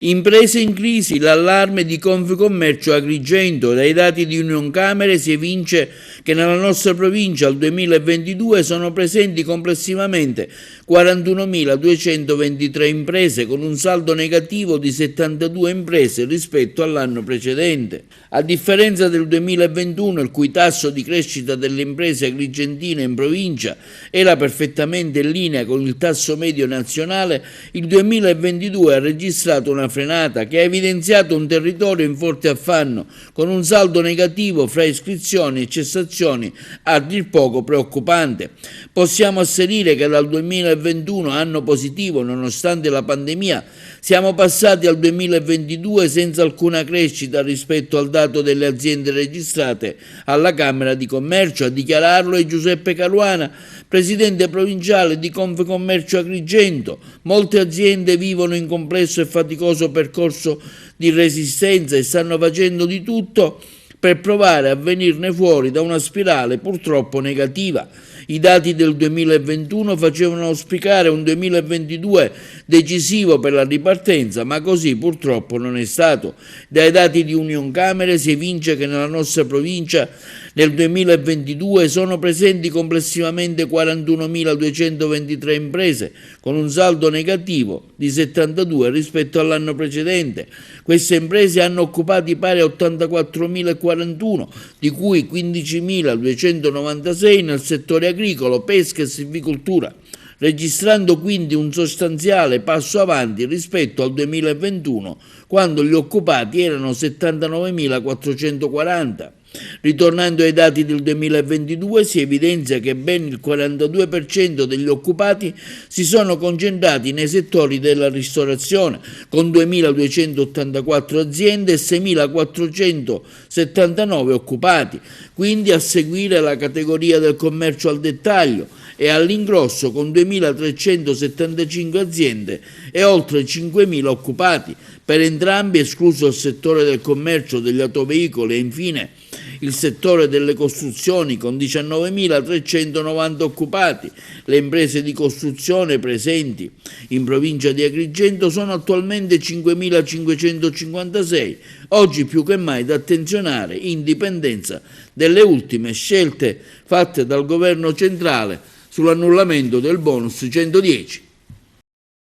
Imprese in crisi, l'allarme di Confcommercio Agrigento. Dai dati di Unioncamere si evince che nella nostra provincia al 2022 sono presenti complessivamente 41.223 imprese con un saldo negativo di 72 imprese rispetto all'anno precedente. A differenza del 2021, il cui tasso di crescita delle imprese agrigentine in provincia era perfettamente in linea con il tasso medio nazionale, il 2022 ha registrato una frenata che ha evidenziato un territorio in forte affanno, con un saldo negativo fra iscrizioni e cessazioni a dir poco preoccupante. Possiamo asserire che dal 2021, anno positivo nonostante la pandemia, siamo passati al 2022 senza alcuna crescita rispetto al dato delle aziende registrate alla Camera di Commercio. A dichiararlo è Giuseppe Caruana, presidente provinciale di Confcommercio Agrigento. Molte aziende vivono in complesso e faticoso percorso di resistenza e stanno facendo di tutto per provare a venirne fuori da una spirale purtroppo negativa. I dati del 2021 facevano auspicare un 2022 decisivo per la ripartenza, ma così purtroppo non è stato. Dai dati di Unioncamere si evince che nella nostra provincia nel 2022 sono presenti complessivamente 41.223 imprese, con un saldo negativo di 72 rispetto all'anno precedente. Queste imprese hanno occupati pari a 84.041, di cui 15.296 nel settore agricolo, pesca e silvicoltura, registrando quindi un sostanziale passo avanti rispetto al 2021, quando gli occupati erano 79.440. Ritornando ai dati del 2022, si evidenzia che ben il 42% degli occupati si sono concentrati nei settori della ristorazione, con 2.284 aziende e 6.479 occupati, quindi a seguire la categoria del commercio al dettaglio e all'ingrosso con 2.375 aziende e oltre 5.000 occupati. Per entrambi, escluso il settore del commercio degli autoveicoli e infine il settore delle costruzioni con 19.390 occupati. Le imprese di costruzione presenti in provincia di Agrigento sono attualmente 5.556, oggi più che mai da attenzionare in dipendenza delle ultime scelte fatte dal governo centrale sull'annullamento del bonus 110.